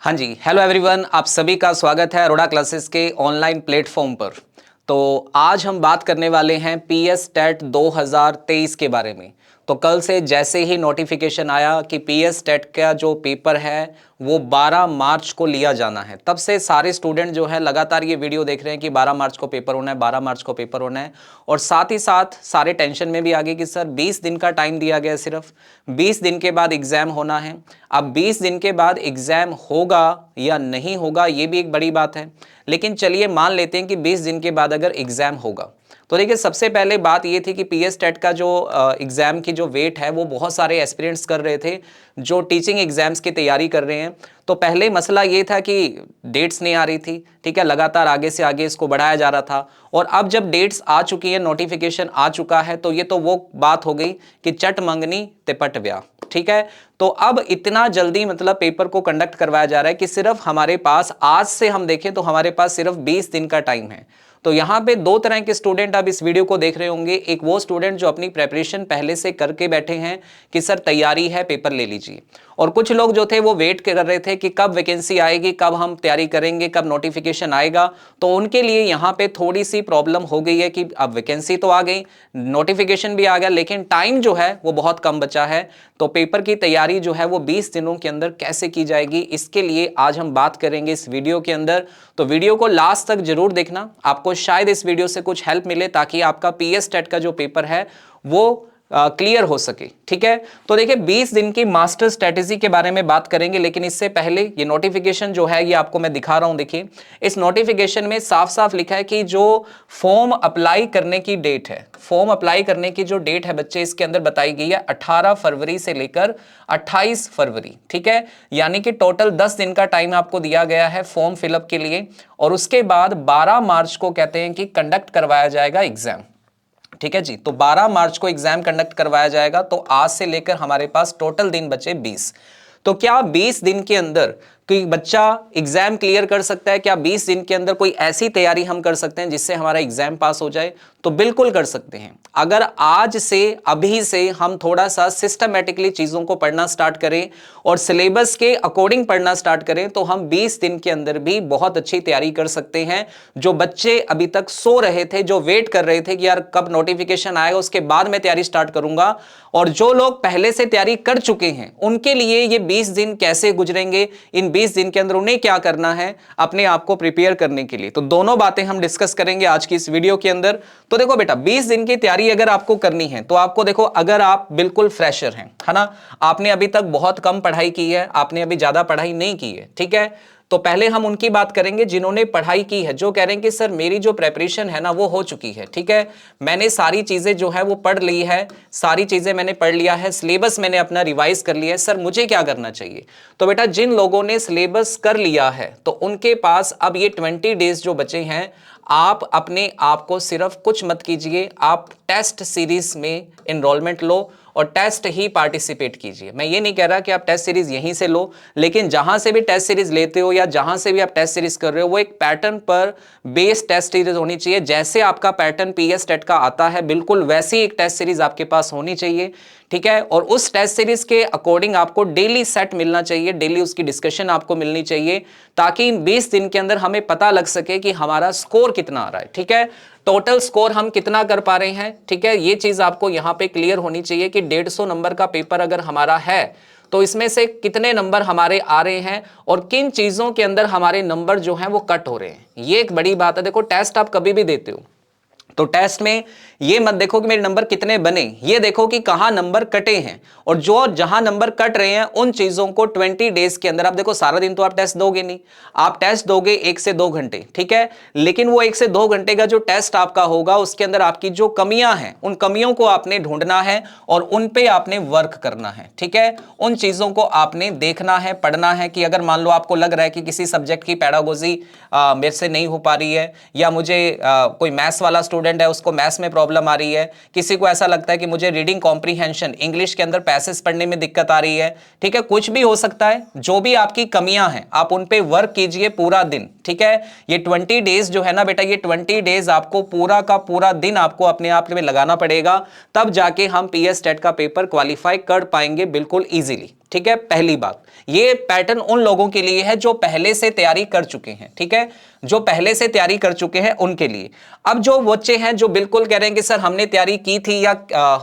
हाँ जी, hello everyone, आप सभी का स्वागत है अरोड़ा क्लासेस के ऑनलाइन प्लेटफॉर्म पर। तो आज हम बात करने वाले हैं पीएस टेट 2023 के बारे में। तो कल से जैसे ही नोटिफिकेशन आया कि पीएस टेट का जो पेपर है वो 12 मार्च को लिया जाना है, तब से सारे स्टूडेंट जो है लगातार ये वीडियो देख रहे हैं कि 12 मार्च को पेपर होना है, 12 मार्च को पेपर होना है। और साथ ही साथ सारे टेंशन में भी आ गए कि सर 20 दिन का टाइम दिया गया, सिर्फ 20 दिन के बाद एग्जाम होना है। अब 20 दिन के बाद एग्जाम होगा या नहीं होगा ये भी एक बड़ी बात है, लेकिन चलिए मान लेते हैं कि 20 दिन के बाद अगर एग्जाम होगा तो देखिए सबसे पहले बात ये थी कि पीएस टेट का जो एग्जाम की जो वेट है वो बहुत सारे एस्पिरेंट्स कर रहे थे जो टीचिंग एग्जाम्स की तैयारी कर रहे हैं। तो पहले मसला ये था कि डेट्स नहीं आ रही थी, ठीक है, लगातार आगे से आगे इसको बढ़ाया जा रहा था। और अब जब डेट्स आ चुकी है, नोटिफिकेशन आ चुका है, तो ये तो वो बात हो गई कि चट मंगनी तिपट ब्याह, ठीक है। तो अब इतना जल्दी मतलब पेपर को कंडक्ट करवाया जा रहा है कि सिर्फ हमारे पास आज से हम देखें तो हमारे पास सिर्फ 20 दिन का टाइम है। तो यहाँ पे दो तरह के स्टूडेंट अब इस वीडियो को देख रहे होंगे। एक वो स्टूडेंट जो अपनी प्रेपरेशन पहले से करके बैठे हैं कि सर तैयारी है, पेपर ले लीजिए। और कुछ लोग जो थे वो वेट कर रहे थे कि कब वैकेंसी आएगी, कब हम तैयारी करेंगे, कब नोटिफिकेशन आएगा। तो उनके लिए यहाँ पे थोड़ी सी प्रॉब्लम हो गई है कि अब वैकेंसी तो आ गई, नोटिफिकेशन भी आ गया, लेकिन टाइम जो है वो बहुत कम बचा है। तो पेपर की तैयारी जो है वो 20 दिनों के अंदर कैसे की जाएगी, इसके लिए आज हम बात करेंगे इस वीडियो के अंदर। तो वीडियो को लास्ट तक जरूर देखना, आपको शायद इस वीडियो से कुछ हेल्प मिले ताकि आपका पीएस टेट का जो पेपर है वो क्लियर हो सके, ठीक है। तो देखिए 20 दिन की मास्टर स्ट्रेटेजी के बारे में बात करेंगे, लेकिन इससे पहले ये नोटिफिकेशन जो है ये आपको मैं दिखा रहा हूं। देखिए इस नोटिफिकेशन में साफ साफ लिखा है कि जो फॉर्म अप्लाई करने की डेट है, फॉर्म अप्लाई करने की जो डेट है बच्चे इसके अंदर बताई गई है 18 फरवरी से लेकर 28 फरवरी, ठीक है। यानी कि टोटल 10 दिन का टाइम आपको दिया गया है फॉर्म फिलअप के लिए। और उसके बाद 12 मार्च को कहते हैं कि कंडक्ट करवाया जाएगा एग्जाम, ठीक है जी। तो 12 मार्च को एग्जाम कंडक्ट करवाया जाएगा। तो आज से लेकर हमारे पास टोटल दिन बचे 20। तो क्या 20 दिन के अंदर कोई बच्चा एग्जाम क्लियर कर सकता है? क्या 20 दिन के अंदर कोई ऐसी तैयारी हम कर सकते हैं जिससे हमारा एग्जाम पास हो जाए? तो बिल्कुल कर सकते हैं। अगर आज से अभी से हम थोड़ा सा सिस्टमेटिकली चीजों को पढ़ना स्टार्ट करें और सिलेबस के अकॉर्डिंग पढ़ना स्टार्ट करें तो हम 20 दिन के अंदर भी बहुत अच्छी तैयारी कर सकते हैं। जो बच्चे अभी तक सो रहे थे, जो वेट कर रहे थे कि यार कब नोटिफिकेशन आएगा उसके बाद मैं तैयारी स्टार्ट करूंगा, और जो लोग पहले से तैयारी कर चुके हैं उनके लिए ये 20 दिन कैसे गुजरेंगे, इन 20 दिन के अंदर उन्हें क्या करना है अपने आप को प्रिपेयर करने के लिए, तो दोनों बातें हम डिस्कस करेंगे आज की इस वीडियो के अंदर। तो देखो बेटा 20 दिन की तैयारी अगर आपको करनी है तो आपको देखो, अगर आप बिल्कुल फ्रेशर हैं, है ना, आपने अभी तक बहुत कम पढ़ाई की है, आपने अभी ज्यादा पढ़ाई नहीं की है, ठीक है, तो पहले हम उनकी बात करेंगे जिन्होंने पढ़ाई की है, जो कह रहे हैं कि सर मेरी जो प्रेपरेशन है ना वो हो चुकी है, ठीक है, मैंने सारी चीजें जो है वो पढ़ ली है, सारी चीजें मैंने पढ़ लिया है, सिलेबस मैंने अपना रिवाइज कर लिया है, सर मुझे क्या करना चाहिए? तो बेटा जिन लोगों ने सिलेबस कर लिया है तो उनके पास अब ये 20 डेज जो बचे हैं, आप अपने आप को सिर्फ कुछ मत कीजिए, आप टेस्ट सीरीज में एनरोलमेंट लो और टेस्ट ही पार्टिसिपेट कीजिए। मैं ये नहीं कह रहा कि आप टेस्ट सीरीज यहीं से लो, लेकिन जहां से भी टेस्ट सीरीज लेते हो या जहां से भी आप टेस्ट सीरीज कर रहे हो वो एक पैटर्न पर बेस्ड टेस्ट सीरीज होनी चाहिए। जैसे आपका पैटर्न पीएस टेट का आता है बिल्कुल वैसी एक टेस्ट सीरीज आपके पास होनी चाहिए, ठीक है। और उस टेस्ट सीरीज के अकॉर्डिंग आपको डेली सेट मिलना चाहिए, डेली उसकी डिस्कशन आपको मिलनी चाहिए, ताकि इन 20 दिन के अंदर हमें पता लग सके कि हमारा स्कोर कितना आ रहा है, ठीक है, टोटल स्कोर हम कितना कर पा रहे हैं, ठीक है। ये चीज आपको यहां पे क्लियर होनी चाहिए कि 150 नंबर का पेपर अगर हमारा है तो इसमें से कितने नंबर हमारे आ रहे हैं और किन चीजों के अंदर हमारे नंबर जो हैं वो कट हो रहे हैं। ये एक बड़ी बात है। देखो टेस्ट आप कभी भी देते हो तो टेस्ट में ये मत देखो कि मेरे नंबर कितने बने, ये देखो कि कहां नंबर कटे हैं, और जो जहां नंबर कट रहे हैं उन चीजों को 20 डेज के अंदर, आप देखो सारा दिन तो आप टेस्ट दोगे नहीं, आप टेस्ट दोगे 1 से 2 घंटे, ठीक है, लेकिन वो 1 से 2 घंटे का जो टेस्ट आपका होगा उसके अंदर आपकी जो कमियां हैं उन कमियों को आपने ढूंढना है और उन पे आपने वर्क करना है, ठीक है। उन चीजों को आपने देखना है, पढ़ना है कि अगर मान लो आपको लग रहा है कि किसी सब्जेक्ट की पैडागोजी मेरे से नहीं हो पा रही है, या मुझे कोई मैथ्स वाला स्टूडेंट है उसको मैथ्स में प्रॉब्लम आ रही है, किसी को ऐसा लगता है कि मुझे रीडिंग कॉम्प्रीहेंशन इंग्लिश के अंदर पैसेज पढ़ने में दिक्कत आ रही है, ठीक है, कुछ भी हो सकता है। जो भी आपकी कमियां हैं आप उन पे वर्क कीजिए पूरा दिन, ठीक है। ये 20 डेज जो है ना बेटा, ये 20 डेज आपको पूरा का पूरा दिन आपको अपने आप में लगाना पड़ेगा, तब जाके हम पीएस टेट का पेपर क्वालिफाई कर पाएंगे बिल्कुल इजीली, ठीक है, पहली बात ये पैटर्न उन लोगों के लिए है जो पहले से तैयारी कर चुके हैं, ठीक है, जो पहले से तैयारी कर चुके हैं उनके लिए। अब जो बच्चे हैं जो बिल्कुल कह रहे हैं कि सर हमने तैयारी की थी या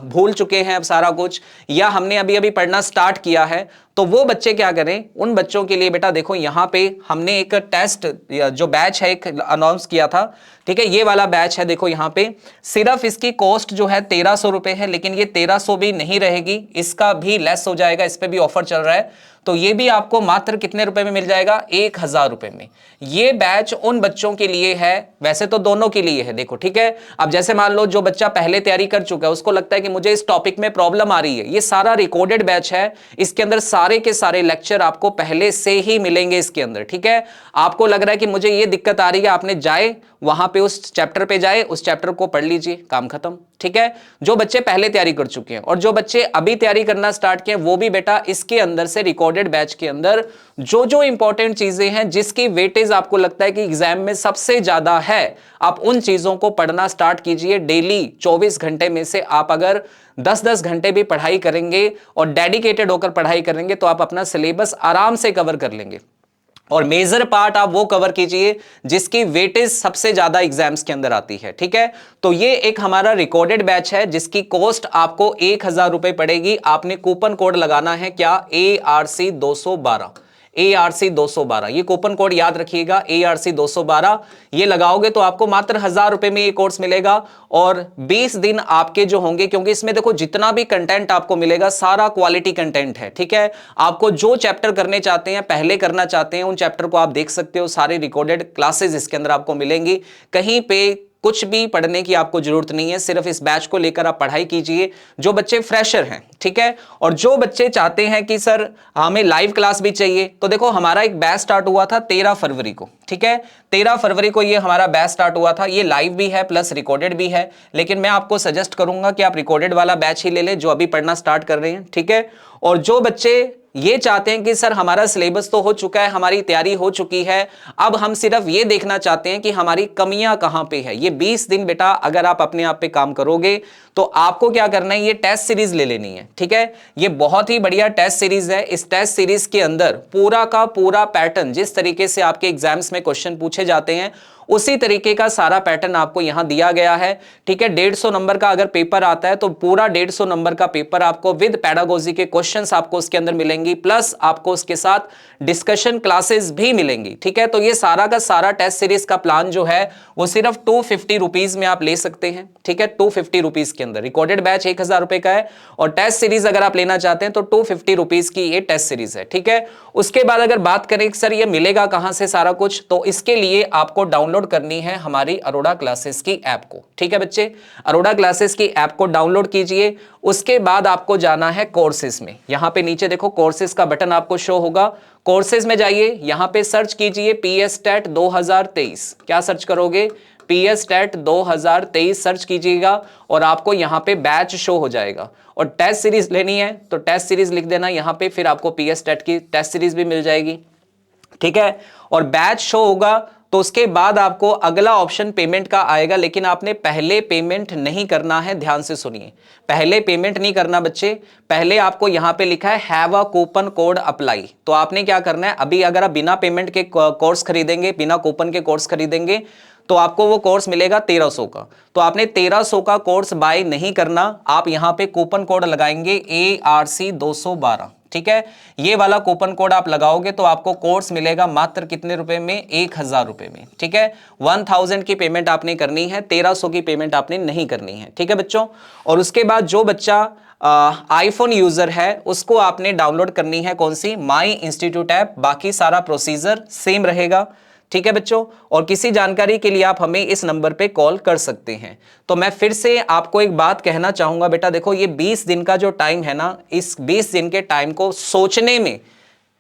भूल चुके हैं अब सारा कुछ, या हमने अभी अभी पढ़ना स्टार्ट किया है, तो वो बच्चे क्या करें, उन बच्चों के लिए बेटा देखो यहां पे हमने एक टेस्ट जो बैच है एक अनाउंस किया था, ठीक है, ये वाला बैच है। देखो यहां पे सिर्फ इसकी कॉस्ट जो है 1300 रुपए है, लेकिन ये 1300 भी नहीं रहेगी, इसका भी लेस हो जाएगा, इस पे भी ऑफर चल रहा है, तो ये भी आपको मात्र कितने रुपए में मिल जाएगा, 1000 रुपए में। ये बैच उन बच्चों के लिए है, वैसे तो दोनों के लिए है देखो, ठीक है। अब जैसे मान लो जो बच्चा पहले तैयारी कर चुका है, उसको लगता है कि मुझे इस टॉपिक में प्रॉब्लम आ रही है, ये सारा रिकॉर्डेड बैच है, इसके अंदर सारे के सारे लेक्चर आपको पहले से ही मिलेंगे इसके अंदर, ठीक है। आपको लग रहा है कि मुझे ये दिक्कत आ रही है, आपने जाए वहां पे उस चैप्टर पे जाए, उस चैप्टर को पढ़ लीजिए, काम खत्म, ठीक है। जो बच्चे पहले तैयारी कर चुके हैं और जो बच्चे अभी तैयारी करना स्टार्ट किए वो भी बेटा इसके अंदर से रिकॉर्डेड बैच के अंदर जो जो इंपॉर्टेंट चीजें हैं जिसकी वेटेज आपको लगता है कि एग्जाम में सबसे ज्यादा है, आप उन चीजों को पढ़ना स्टार्ट कीजिए। डेली 24 घंटे में से आप अगर 10-10 घंटे भी पढ़ाई करेंगे और डेडिकेटेड होकर पढ़ाई करेंगे तो आप अपना सिलेबस आराम से कवर कर लेंगे, और मेजर पार्ट आप वो कवर कीजिए जिसकी वेटेज सबसे ज्यादा एग्जाम्स के अंदर आती है, ठीक है। तो ये एक हमारा रिकॉर्डेड बैच है जिसकी कॉस्ट आपको 1000 रुपए पड़ेगी। आपने कूपन कोड लगाना है क्या, ARC 212, ARC 212, ये कूपन कोड याद रखिएगा, ARC 212, ये लगाओगे तो आपको मात्र 1000 रुपए में ये कोर्स मिलेगा। और 20 दिन आपके जो होंगे, क्योंकि इसमें देखो जितना भी कंटेंट आपको मिलेगा सारा क्वालिटी कंटेंट है, ठीक है। आपको जो चैप्टर करने चाहते हैं, पहले करना चाहते हैं, उन चैप्टर को आप देख सकते हो, सारे रिकॉर्डेड क्लासेस इसके अंदर आपको मिलेंगी। कहीं पे कुछ भी पढ़ने की आपको जरूरत नहीं है, सिर्फ इस बैच को लेकर आप पढ़ाई कीजिए, जो बच्चे फ्रेशर हैं, ठीक है। और जो बच्चे चाहते हैं कि सर हमें लाइव क्लास भी चाहिए, तो देखो हमारा एक बैच स्टार्ट हुआ था 13 फरवरी को, ठीक है, 13 फरवरी को ये हमारा बैच स्टार्ट हुआ था। ये लाइव भी है प्लस रिकॉर्डेड भी है, लेकिन मैं आपको सजेस्ट करूंगा कि आप रिकॉर्डेड वाला बैच ही ले लें जो अभी पढ़ना स्टार्ट कर रहे हैं, ठीक है। और जो बच्चे ये चाहते हैं कि सर हमारा सिलेबस तो हो चुका है, हमारी तैयारी हो चुकी है, अब हम सिर्फ ये देखना चाहते हैं कि हमारी कमियां कहां पे है, ये 20 दिन बेटा अगर आप अपने आप पे काम करोगे तो आपको क्या करना है, ये टेस्ट सीरीज ले लेनी है, ठीक है। ये बहुत ही बढ़िया टेस्ट सीरीज है। इस टेस्ट सीरीज के अंदर पूरा का पूरा पैटर्न, जिस तरीके से आपके एग्जाम्स में क्वेश्चन पूछे जाते हैं उसी तरीके का सारा पैटर्न आपको यहां दिया गया है, ठीक है। 150 नंबर का अगर पेपर आता है तो पूरा 150 नंबर का पेपर आपको विद पेडागोजी के क्वेश्चंस आपको उसके अंदर मिलेंगी, प्लस आपको उसके साथ डिस्कशन क्लासेस भी मिलेंगी, ठीक है। तो ये सारा का सारा टेस्ट सीरीज का प्लान जो है वो सिर्फ 250 रुपीज में आप ले सकते हैं, ठीक है। 250 रुपीज के अंदर रिकॉर्डेड बैच 1000 रुपए का है, और टेस्ट सीरीज अगर आप लेना चाहते हैं तो 250 रुपीज की ये टेस्ट सीरीज है, ठीक है। उसके बाद अगर बात करें सर ये मिलेगा कहां से सारा कुछ, तो इसके लिए आपको डाउनलोड करनी है हमारी अरोड़ा क्लासेस की ऐप को, ठीक है बच्चे। अरोड़ा क्लासेस की ऐप को डाउनलोड कीजिए, उसके बाद आपको जाना है कोर्सेज में। यहां पे नीचे देखो कोर्सेज का बटन आपको शो होगा, कोर्सेज में जाइए, यहां पे सर्च कीजिए PS टेट 2023। क्या सर्च करोगे, PS टेट 2023 सर्च कीजिएगा और आपको यहां पे बैच शो हो जाएगा। और टेस्ट सीरीज लेनी है तो टेस्ट सीरीज लिख देना यहां पे, फिर आपको PS टेट की टेस्ट सीरीज भी मिल जाएगी, ठीक है। और बैच शो होगा तो उसके बाद आपको अगला ऑप्शन पेमेंट का आएगा, लेकिन आपने पहले पेमेंट नहीं करना है, ध्यान से सुनिए, पहले पेमेंट नहीं करना बच्चे। पहले आपको यहां पे लिखा है have a coupon code apply, तो आपने क्या करना है, अभी अगर आप बिना पेमेंट के कोर्स खरीदेंगे, बिना कूपन के कोर्स खरीदेंगे तो आपको वो कोर्स मिलेगा 1300 का, तो आपने 1300 का कोर्स बाय नहीं करना, आप यहां पे कूपन कोड लगाएंगे ARC 212, ठीक है। ये वाला कूपन कोड आप लगाओगे तो आपको कोर्स मिलेगा मात्र कितने रुपए में, 1000 रुपए में, ठीक है। 1000 की पेमेंट आपने करनी है, 1300 की पेमेंट आपने नहीं करनी है, ठीक है बच्चों। और उसके बाद जो बच्चा आईफोन यूजर है उसको आपने डाउनलोड करनी है कौन सी, माई इंस्टीट्यूट ऐप, बाकी सारा प्रोसीजर सेम रहेगा, ठीक है बच्चों। और किसी जानकारी के लिए आप हमें इस नंबर पे कॉल कर सकते हैं। तो मैं फिर से आपको एक बात कहना चाहूंगा बेटा, देखो ये 20 दिन का जो टाइम है ना, इस 20 दिन के टाइम को सोचने में,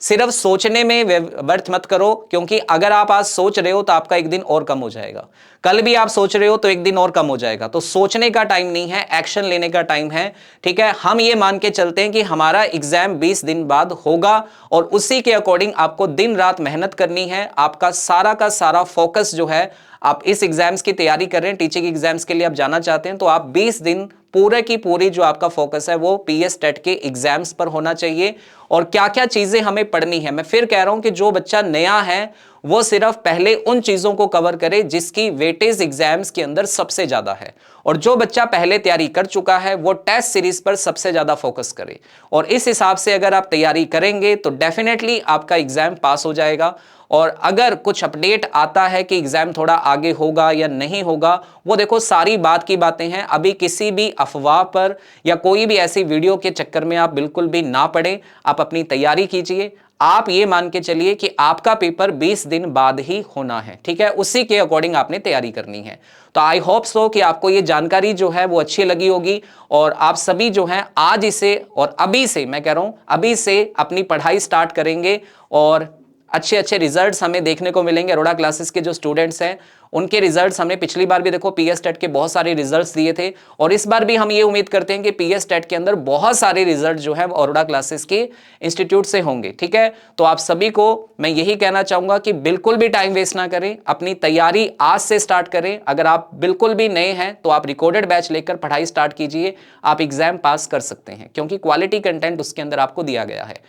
सिर्फ सोचने में व्यर्थ मत करो, क्योंकि अगर आप आज सोच रहे हो तो आपका एक दिन और कम हो जाएगा, कल भी आप सोच रहे हो तो एक दिन और कम हो जाएगा। तो सोचने का टाइम नहीं है, एक्शन लेने का टाइम है, ठीक है। हम ये मान के चलते हैं कि हमारा एग्जाम 20 दिन बाद होगा और उसी के अकॉर्डिंग आपको दिन रात मेहनत करनी है। आपका सारा का सारा फोकस जो है आप इस एग्जाम्स की तैयारी कर रहे हैं, टीचिंग एग्जाम्स के लिए आप जाना चाहते हैं, तो आप 20 दिन पूरे की पूरी जो आपका फोकस है वो पीएस टेट के एग्जाम्स पर होना चाहिए। और क्या क्या चीजें हमें पढ़नी है, मैं फिर कह रहा हूं कि जो बच्चा नया है वो सिर्फ पहले उन चीजों को कवर करे जिसकी वेटेज एग्जाम्स के अंदर सबसे ज्यादा है, और जो बच्चा पहले तैयारी कर चुका है वो टेस्ट सीरीज पर सबसे ज्यादा फोकस करे। और इस हिसाब से अगर आप तैयारी करेंगे तो डेफिनेटली आपका एग्जाम पास हो जाएगा। और अगर कुछ अपडेट आता है कि एग्जाम थोड़ा आगे होगा या नहीं होगा, वो देखो सारी बात की बातें हैं, अभी किसी भी अफवाह पर या कोई भी ऐसी वीडियो के चक्कर में आप बिल्कुल भी ना पड़े। आप अपनी तैयारी कीजिए, आप ये मान के चलिए कि आपका पेपर 20 दिन बाद ही होना है, ठीक है, उसी के अकॉर्डिंग आपने तैयारी करनी है। तो आई होप सो कि आपको ये जानकारी जो है वो अच्छी लगी होगी, और आप सभी जो हैं आज इसे और अभी से, मैं कह रहा हूं अभी से अपनी पढ़ाई स्टार्ट करेंगे, और अच्छे अच्छे रिजल्ट्स हमें देखने को मिलेंगे। अरोड़ा क्लासेस के जो स्टूडेंट्स हैं उनके रिजल्ट्स हमने पिछली बार भी देखो पीएस टेट के बहुत सारे रिजल्ट्स दिए थे, और इस बार भी हम ये उम्मीद करते हैं कि पीएस टेट के अंदर बहुत सारे रिजल्ट जो है अरोड़ा क्लासेस के इंस्टीट्यूट से होंगे, ठीक है। तो आप सभी को मैं यही कहना चाहूंगा कि बिल्कुल भी टाइम वेस्ट ना करें, अपनी तैयारी आज से स्टार्ट करें। अगर आप बिल्कुल भी नए हैं तो आप रिकॉर्डेड बैच लेकर पढ़ाई स्टार्ट कीजिए, आप एग्जाम पास कर सकते हैं, क्योंकि क्वालिटी कंटेंट उसके अंदर आपको दिया गया है।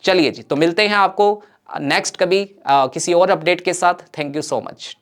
चलिए जी, तो मिलते हैं आपको नेक्स्ट कभी किसी और अपडेट के साथ। Thank you so much.